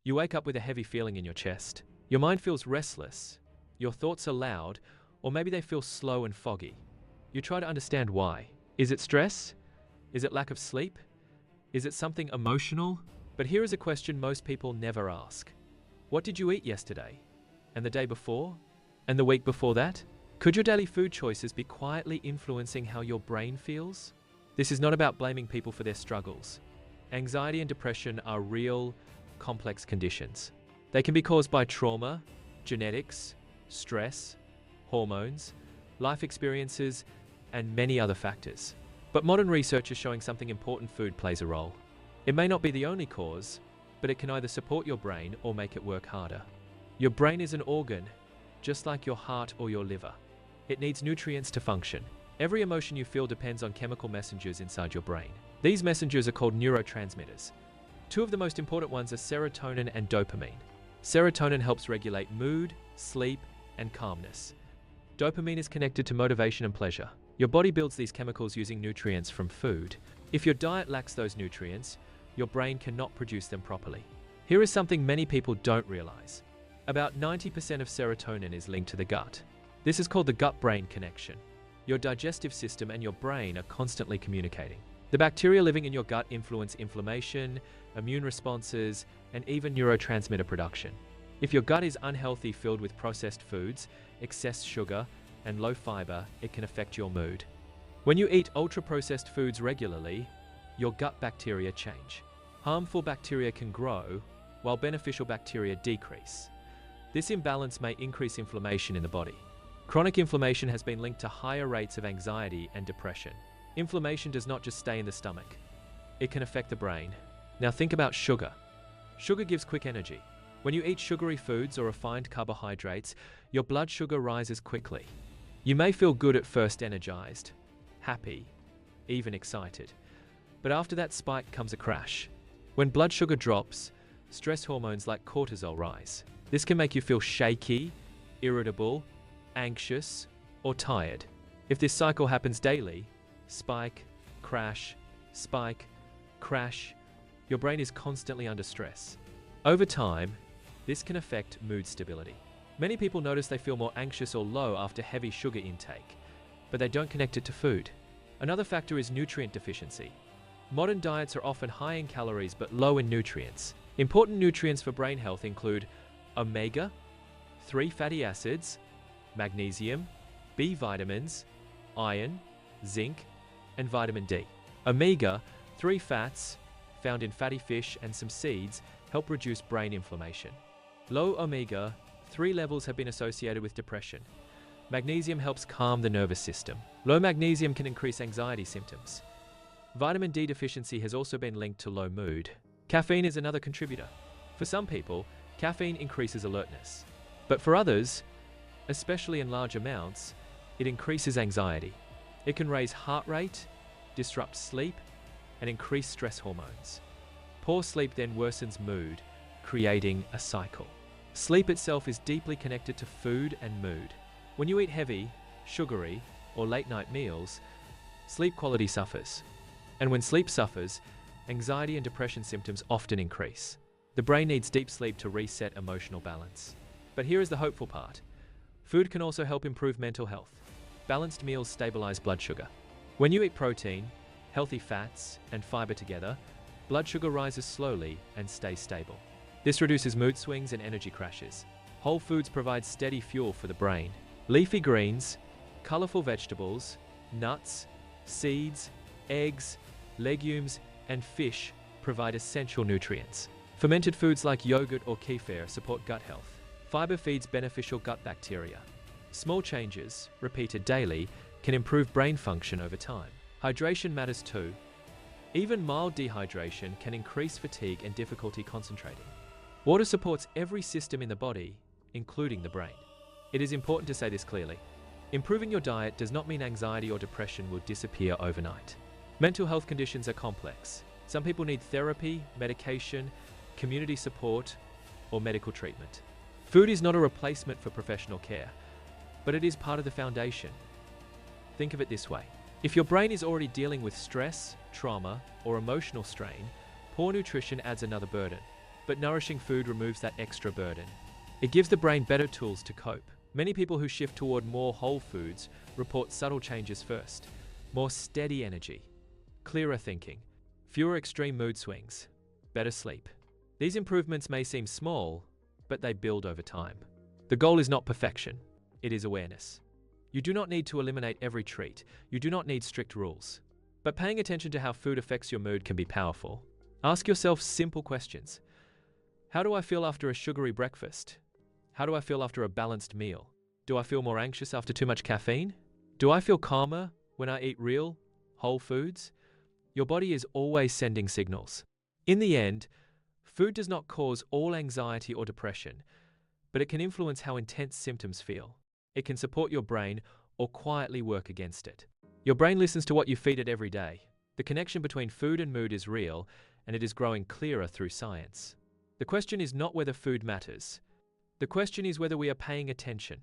You wake up with a heavy feeling in your chest. Your mind feels restless. Your thoughts are loud, or maybe they feel slow and foggy. You try to understand why. Is it stress? Is it lack of sleep? Is it something emotional? But here is a question most people never ask. What did you eat yesterday? And the day before? And the week before that? Could your daily food choices be quietly influencing how your brain feels? This is not about blaming people for their struggles. Anxiety and depression are real, complex conditions. They can be caused by trauma, genetics, stress, hormones, life experiences, and many other factors. But modern research is showing something important: food plays a role. It may not be the only cause, but it can either support your brain or make it work harder. Your brain is an organ, just like your heart or your liver. It needs nutrients to function. Every emotion you feel depends on chemical messengers inside your brain. These messengers are called neurotransmitters. Two of the most important ones are serotonin and dopamine. Serotonin helps regulate mood, sleep, and calmness. Dopamine is connected to motivation and pleasure. Your body builds these chemicals using nutrients from food. If your diet lacks those nutrients, your brain cannot produce them properly. Here is something many people don't realize. About 90% of serotonin is linked to the gut. This is called the gut-brain connection. Your digestive system and your brain are constantly communicating. The bacteria living in your gut influence inflammation, immune responses, and even neurotransmitter production. If your gut is unhealthy, filled with processed foods, excess sugar, and low fiber, it can affect your mood. When you eat ultra-processed foods regularly, your gut bacteria change. Harmful bacteria can grow, while beneficial bacteria decrease. This imbalance may increase inflammation in the body. Chronic inflammation has been linked to higher rates of anxiety and depression. Inflammation does not just stay in the stomach. It can affect the brain. Now think about sugar. Sugar gives quick energy. When you eat sugary foods or refined carbohydrates, your blood sugar rises quickly. You may feel good at first, energized, happy, even excited. But after that spike comes a crash. When blood sugar drops, stress hormones like cortisol rise. This can make you feel shaky, irritable, anxious, or tired. If this cycle happens daily, spike, crash, your brain is constantly under stress. Over time, this can affect mood stability. Many people notice they feel more anxious or low after heavy sugar intake, but they don't connect it to food. Another factor is nutrient deficiency. Modern diets are often high in calories but low in nutrients. Important nutrients for brain health include omega-3 fatty acids, magnesium, B vitamins, iron, zinc, and vitamin D. Omega-3 fats, found in fatty fish and some seeds, help reduce brain inflammation. Low omega-3 levels have been associated with depression. Magnesium helps calm the nervous system. Low magnesium can increase anxiety symptoms. Vitamin D deficiency has also been linked to low mood. Caffeine is another contributor. For some people, caffeine increases alertness. But for others, especially in large amounts, it increases anxiety. It can raise heart rate, disrupt sleep, and increase stress hormones. Poor sleep then worsens mood, creating a cycle. Sleep itself is deeply connected to food and mood. When you eat heavy, sugary, or late-night meals, sleep quality suffers. And when sleep suffers, anxiety and depression symptoms often increase. The brain needs deep sleep to reset emotional balance. But here is the hopeful part. Food can also help improve mental health. Balanced meals stabilize blood sugar. When you eat protein, healthy fats, and fiber together, blood sugar rises slowly and stays stable. This reduces mood swings and energy crashes. Whole foods provide steady fuel for the brain. Leafy greens, colorful vegetables, nuts, seeds, eggs, legumes, and fish provide essential nutrients. Fermented foods like yogurt or kefir support gut health. Fiber feeds beneficial gut bacteria. Small changes, repeated daily, can improve brain function over time. Hydration matters too. Even mild dehydration can increase fatigue and difficulty concentrating. Water supports every system in the body, including the brain. It is important to say this clearly. Improving your diet does not mean anxiety or depression will disappear overnight. Mental health conditions are complex. Some people need therapy, medication, community support, or medical treatment. Food is not a replacement for professional care, but it is part of the foundation. Think of it this way. If your brain is already dealing with stress, trauma, or emotional strain, poor nutrition adds another burden. but nourishing food removes that extra burden. It gives the brain better tools to cope. Many people who shift toward more whole foods report subtle changes first. More steady energy, clearer thinking, fewer extreme mood swings, better sleep. These improvements may seem small, but they build over time. The goal is not perfection, it is awareness. You do not need to eliminate every treat. You do not need strict rules. But paying attention to how food affects your mood can be powerful. Ask yourself simple questions. How do I feel after a sugary breakfast? How do I feel after a balanced meal? Do I feel more anxious after too much caffeine? Do I feel calmer when I eat real, whole foods? Your body is always sending signals. In the end, food does not cause all anxiety or depression, but it can influence how intense symptoms feel. It can support your brain or quietly work against it. Your brain listens to what you feed it every day. The connection between food and mood is real, and it is growing clearer through science. The question is not whether food matters. The question is whether we are paying attention.